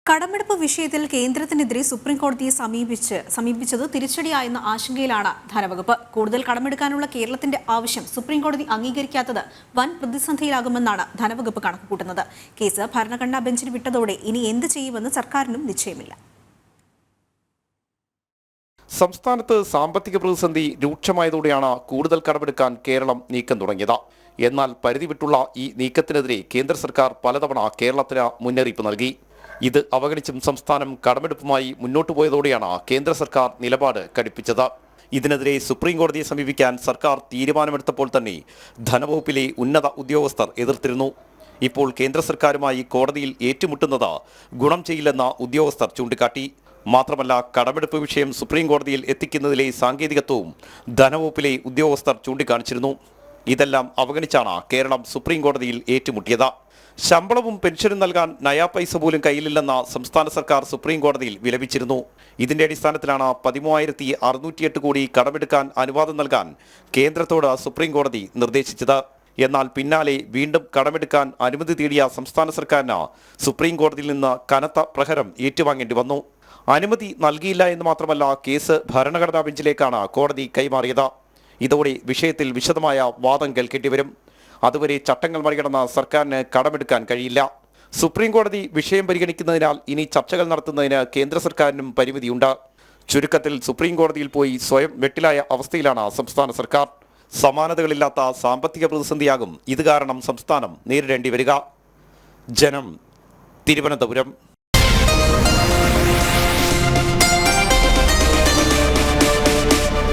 കടമെടുപ്പ് വിഷയത്തിൽ കേന്ദ്രത്തിനെതിരെ സുപ്രീം കോടതിയെ സമീപിച്ചത് തിരിച്ചടിയായെന്ന ആശങ്കയിലാണ് ധനവകുപ്പ്. കൂടുതൽ കടമെടുക്കാനുള്ള കേരളത്തിന്റെ ആവശ്യം സുപ്രീം കോടതി അംഗീകരിക്കാത്തത് വൻ പ്രതിസന്ധിയിലാകുമെന്നാണ് ധനവകുപ്പ് കണക്കുകൂട്ടുന്നത്. കേസ് ഭരണഘടനാ ബെഞ്ചിന് വിട്ടതോടെ ഇനി എന്ത് ചെയ്യുമെന്ന് സർക്കാരിനും നിശ്ചയമില്ല. സംസ്ഥാനത്ത് സാമ്പത്തിക പ്രതിസന്ധി രൂക്ഷമായതോടെയാണ് കൂടുതൽ കടമെടുക്കാൻ കേരളം നീക്കം തുടങ്ങിയത്. എന്നാൽ പരിധി വിട്ടുള്ള ഈ നീക്കത്തിനെതിരെ കേന്ദ്ര സർക്കാർ പലതവണ കേരളത്തിന് മുന്നറിയിപ്പ് നൽകി. ഇത് അവഗണിച്ചും സംസ്ഥാനം കടമെടുപ്പുമായി മുന്നോട്ടു പോയതോടെയാണ് കേന്ദ്ര സർക്കാർ നിലപാട് കടുപ്പിച്ചത്. ഇതിനെതിരെ സുപ്രീം കോടതിയെ സമീപിക്കാൻ സർക്കാർ തീരുമാനമെടുത്തപ്പോൾ തന്നെ ധനവകുപ്പിലെ ഉന്നത ഉദ്യോഗസ്ഥർ എതിർത്തിരുന്നു. ഇപ്പോൾ കേന്ദ്ര സർക്കാരുമായി കോടതിയിൽ ഏറ്റുമുട്ടുന്നത് ഗുണം ചെയ്യില്ലെന്ന ഉദ്യോഗസ്ഥർ ചൂണ്ടിക്കാട്ടി. മാത്രമല്ല, കടമെടുപ്പ് വിഷയം സുപ്രീം കോടതിയിൽ എത്തിക്കുന്നതിലെ സാങ്കേതികത്വവും ധനവകുപ്പിലെ ഉദ്യോഗസ്ഥർ ചൂണ്ടിക്കാണിച്ചിരുന്നു. ഇതെല്ലാം അവഗണിച്ചാണ് കേരളം സുപ്രീം കോടതിയിൽ ഏറ്റുമുട്ടിയത്. ശമ്പളവും പെൻഷനും നൽകാൻ നയാ പൈസ പോലും കയ്യിലില്ലെന്ന സംസ്ഥാന സർക്കാർ സുപ്രീം കോടതിയിൽ വിലപിച്ചിരുന്നു. ഇതിന്റെ അടിസ്ഥാനത്തിലാണ് 13,608 കോടി കടമെടുക്കാൻ അനുവാദം നൽകാൻ കേന്ദ്രത്തോട് സുപ്രീം കോടതി നിർദ്ദേശിച്ചത്. എന്നാൽ പിന്നാലെ വീണ്ടും കടമെടുക്കാൻ അനുമതി തേടിയ സംസ്ഥാന സർക്കാരിന് സുപ്രീം കോടതിയിൽ നിന്ന് കനത്ത പ്രഹരം ഏറ്റുവാങ്ങേണ്ടി വന്നു. അനുമതി നൽകിയില്ല എന്ന് മാത്രമല്ല, കേസ് ഭരണഘടനാ ബെഞ്ചിലേക്കാണ് കോടതി കൈമാറിയത്. ഇതോടെ വിഷയത്തിൽ വിശദമായ വാദം കേൾക്കേണ്ടി വരും. അതുവരെ ചട്ടങ്ങൾ മറികടന്ന സർക്കാരിന് കടമെടുക്കാൻ കഴിയില്ല. സുപ്രീം കോടതി വിഷയം പരിഗണിക്കുന്നതിനാൽ ഇനി ചർച്ചകൾ നടത്തുന്നതിന് കേന്ദ്ര സർക്കാരിനും പരിമിതിയുണ്ട്. ചുരുക്കത്തിൽ സുപ്രീം കോടതിയിൽ പോയി സ്വയം വെട്ടിലായ അവസ്ഥയിലാണ് സംസ്ഥാന സർക്കാർ. സമാനതകളില്ലാത്ത സാമ്പത്തിക പ്രതിസന്ധിയാകും ഇത് കാരണം സംസ്ഥാനം നേരിടേണ്ടി വരിക. ജനം, തിരുവനന്തപുരം.